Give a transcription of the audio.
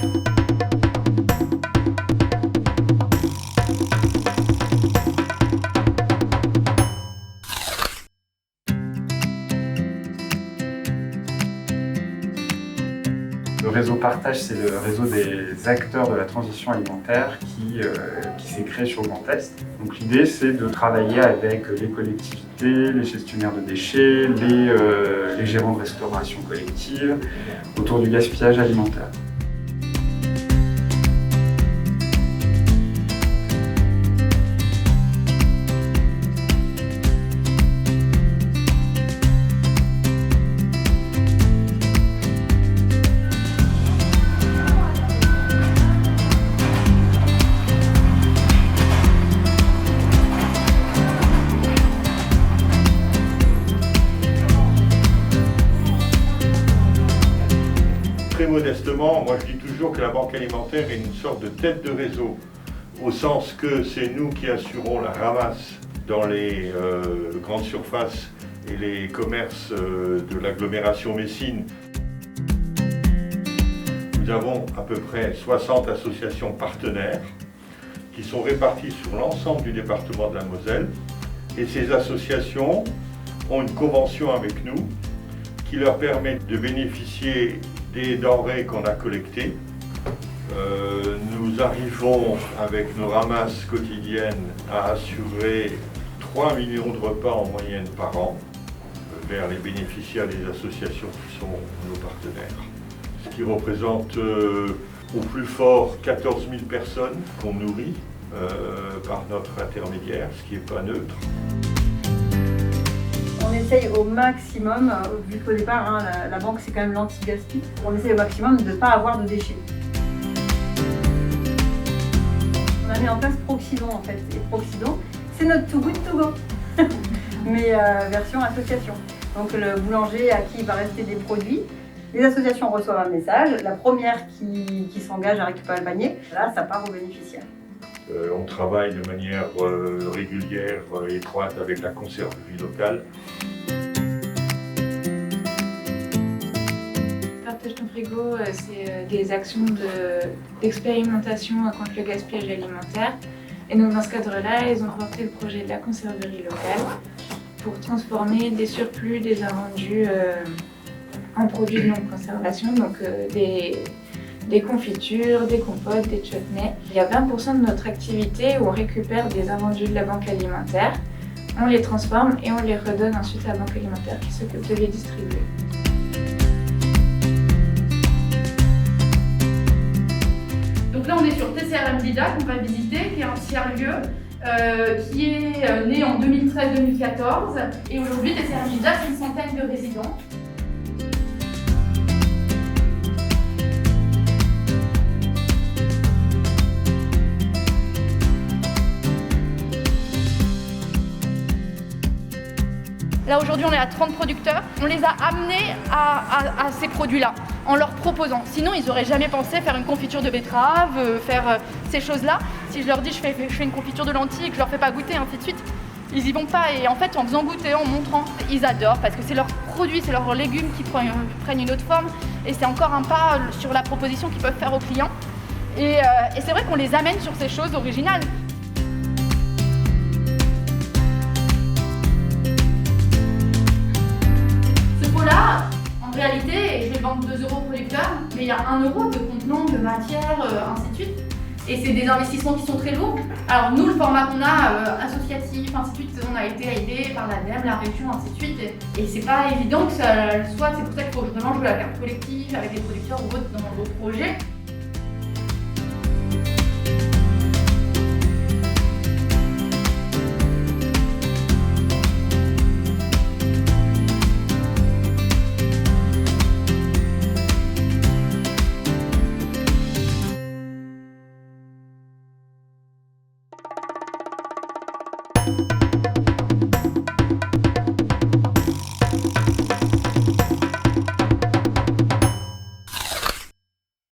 Le réseau Partage, c'est le réseau des acteurs de la transition alimentaire qui s'est créé sur le Grand Est. Donc l'idée, c'est de travailler avec les collectivités, les gestionnaires de déchets, les gérants de restauration collective autour du gaspillage alimentaire. Très modestement, moi je dis toujours que la banque alimentaire est une sorte de tête de réseau, au sens que c'est nous qui assurons la ramasse dans les grandes surfaces et les commerces de l'agglomération messine. Nous avons à peu près 60 associations partenaires qui sont réparties sur l'ensemble du département de la Moselle. Et ces associations ont une convention avec nous qui leur permet de bénéficier des denrées qu'on a collectées. Nous arrivons avec nos ramasses quotidiennes à assurer 3 millions de repas en moyenne par an vers les bénéficiaires des associations qui sont nos partenaires. Ce qui représente au plus fort 14 000 personnes qu'on nourrit par notre intermédiaire, ce qui n'est pas neutre. On essaye au maximum, vu qu'au départ, la banque c'est quand même l'anti-gaspi, on essaye au maximum de ne pas avoir de déchets. On a mis en place Proxidon en fait, et Proxidon c'est notre Too Good To Go, mais version association. Donc le boulanger à qui il va rester des produits, les associations reçoivent un message, la première qui s'engage à récupérer le panier, là ça part aux bénéficiaires. On travaille de manière régulière, étroite avec la conserverie locale. Partage ton frigo, c'est des actions d'expérimentation contre le gaspillage alimentaire. Et donc dans ce cadre-là, ils ont porté le projet de la conserverie locale pour transformer des surplus, des invendus en produits de longue conservation, donc des confitures, des compotes, des chutneys. Il y a 20% de notre activité où on récupère des invendus de la banque alimentaire, on les transforme et on les redonne ensuite à la banque alimentaire qui s'occupe de les distribuer. Donc là on est sur TCRM Dida qu'on va visiter, qui est un tiers-lieu qui est né en 2013-2014 et aujourd'hui TCRM Dida c'est une centaine de résidents. Là aujourd'hui on est à 30 producteurs, on les a amenés à ces produits-là en leur proposant. Sinon ils n'auraient jamais pensé faire une confiture de betterave, faire ces choses-là. Si je leur dis je fais une confiture de lentilles et que je leur fais pas goûter, ainsi de suite, ils y vont pas. Et en fait en faisant goûter, en montrant, ils adorent parce que c'est leurs produits, c'est leurs légumes qui prennent une autre forme. Et c'est encore un pas sur la proposition qu'ils peuvent faire aux clients. Et c'est vrai qu'on les amène sur ces choses originales. Là, en réalité, je vais le vendre 2 € au producteur, mais il y a 1 € de contenant, de matière, ainsi de suite. Et c'est des investissements qui sont très lourds. Alors nous, le format qu'on a, associatif, ainsi de suite, on a été aidé par l'ADEME, la région, ainsi de suite. Et c'est pas évident que ça le soit, c'est pour ça qu'il faut vraiment jouer la carte collective avec les producteurs ou autres dans vos projets.